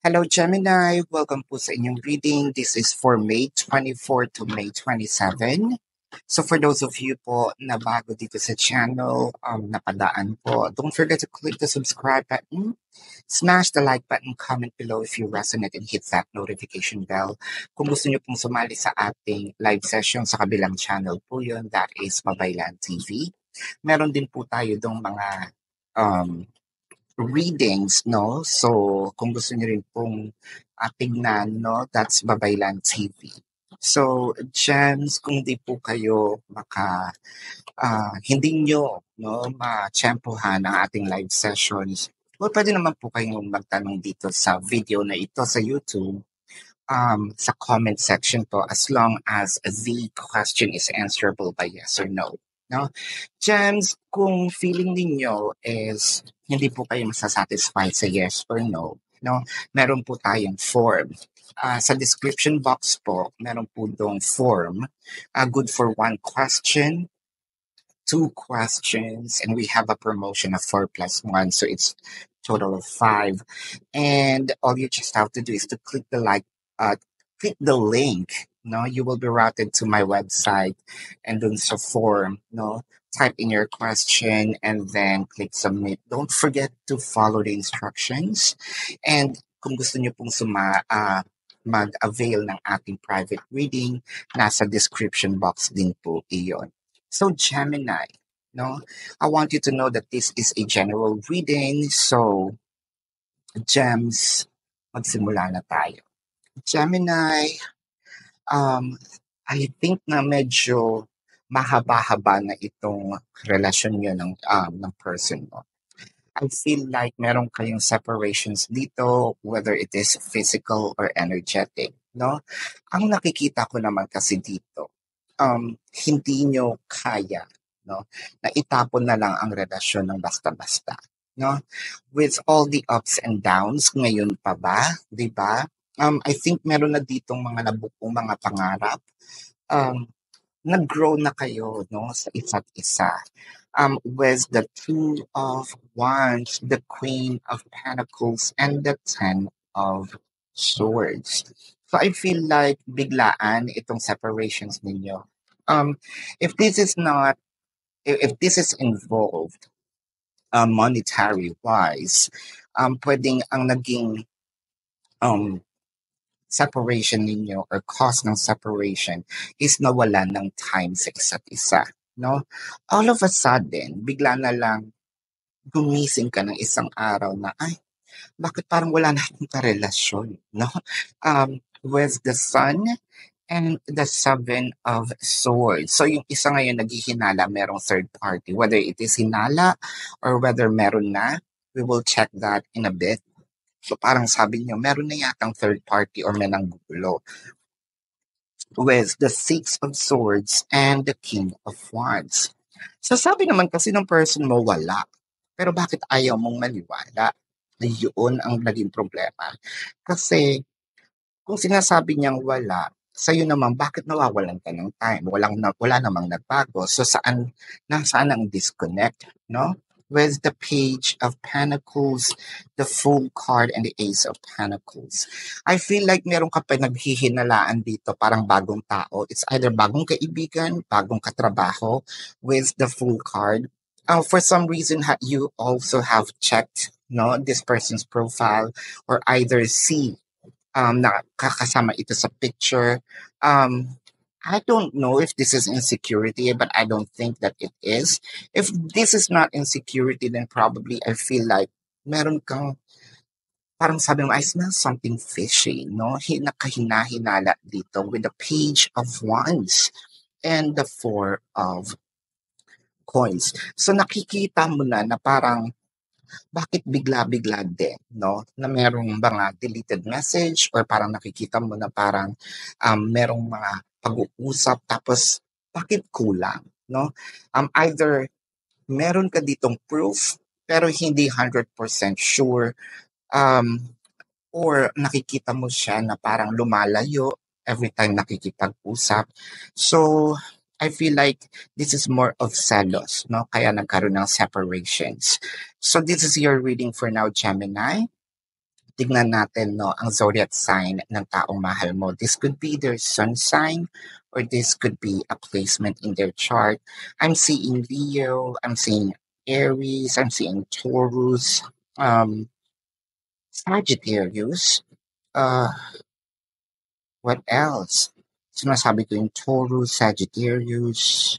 Hello, Gemini. Welcome po sa inyong reading. This is for May 24 to May 27. So for those of you po na bago dito sa channel, napadaan po, don't forget to click the subscribe button, smash the like button, comment below if you resonate, and hit that notification bell. Kung gusto niyo pong sumali sa ating live session sa kabilang channel po yun, that is Babaylan TV. Meron din po tayo dong mga readings, no? So, kung gusto niyo rin pong tignan, no? That's Babaylan TV. So, gems, kung di po kayo hindi nyo, no, ma-tsempohan ang ating live sessions, well, pwede naman po kayong magtanong dito sa video na ito sa YouTube, sa comment section po, as long as the question is answerable by yes or no. No? Gems, kung feeling ninyo is hindi po kayo masasatisfied sa yes or no, no, meron po tayong form. Sa description box po, meron po dong form, good for 1 question, 2 questions, and we have a promotion of 4 plus 1, so it's total of 5. And all you just have to do is to click the link, no? You will be routed to my website, and dun sa form, no? Type in your question and then click submit. Don't forget to follow the instructions. And kung gusto niyo pong mag-avail ng ating private reading, nasa description box din po iyon. So Gemini, no? I want you to know that this is a general reading. So, Gems, magsimula na tayo. Gemini, I think na medyo mahaba-haba na itong relasyon nyo ng person mo. I feel like meron kayong separations dito, whether it is physical or energetic, no? Ang nakikita ko naman kasi dito, hindi nyo kaya, no, na itapon na lang ang relasyon ng basta-basta, no? With all the ups and downs, ngayon pa ba, di ba? I think meron na ditong mga nabuong mga pangarap. Nag-grow na kayo, no, sa isa't isa. With the Two of Wands, the Queen of Pentacles, and the Ten of Swords. So I feel like biglaan itong separations ninyo. If this is involved monetary wise, pwedeng ang naging separation ninyo or cause ng separation is nawalan ng time sa isa't isa, no? All of a sudden, bigla na lang gumising ka ng isang araw na, ay, bakit parang wala na akong karelasyon, no? With the Sun and the Seven of Swords. So yung isa ngayon naghihinala, merong third party. Whether it is hinala or whether meron na, we will check that in a bit. So parang sabi niyo, meron na yatang third party or may nanggugulo. With the Six of Swords and the King of Wands. So sabi naman kasi ng person mo, wala. Pero bakit ayaw mong maniwala? Yun ang naging problema. Kasi kung sinasabi niyang wala, sa'yo naman, bakit nawawalan ka ng time? Wala namang nagbago. So nasaan ang disconnect, no? With the Page of Pentacles, the Fool card, and the Ace of Pentacles. I feel like meron ka pa naghihinalaan dito, parang bagong tao. It's either bagong kaibigan, bagong katrabaho, with the Fool card. For some reason, you also have checked, no, this person's profile, or either see na kakasama ito sa picture. I don't know if this is insecurity, but I don't think that it is. If this is not insecurity, then probably I feel like meron kang, parang sabi mo, I smell something fishy, no? Nakahinahinala dito with the Page of Wands and the Four of Coins. So nakikita mo na parang bakit bigla-bigla din, no? Na merong mga deleted message or parang nakikita mo na parang merong mga pag-uusap tapos bakit kulang, no? Either meron ka ditong proof pero hindi 100% sure, or nakikita mo siya na parang lumalayo every time nakikipag-usap. So I feel like this is more of selos, no? Kaya nagkaroon ng separations. So this is your reading for now, Gemini. tignan natin, no, ang zodiac sign ng taong mahal mo. This could be their sun sign or this could be a placement in their chart. I'm seeing Leo, I'm seeing Aries, I'm seeing Taurus, Sagittarius, uh, what else? Sinasabi ko yung Taurus, Sagittarius.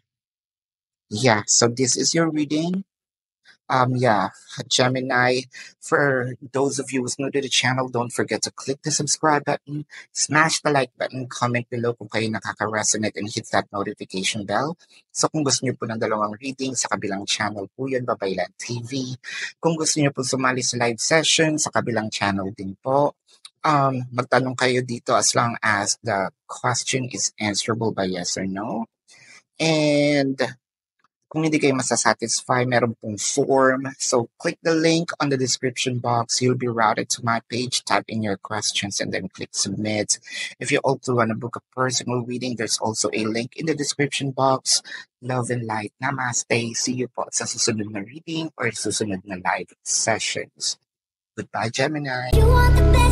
Yeah, so this is your reading. Yeah, Gemini. For those of you who's new to the channel, don't forget to click the subscribe button, smash the like button, comment below kung kayo nakaka-resonate, and hit that notification bell. So kung gusto niyo po ng dalawang reading, sa kabilang channel po yun, Babaylan TV. Kung gusto niyo po sumali sa live session, sa kabilang channel din po. Magtanong kayo dito as long as the question is answerable by yes or no. And kung hindi kayo masasatisfy, meron pong form. So click the link on the description box. You'll be routed to my page. Type in your questions and then click submit. If you also want to book a personal reading, there's also a link in the description box. Love and light. Namaste. See you po sa susunod na reading or susunod na live sessions. Goodbye, Gemini. You want the best.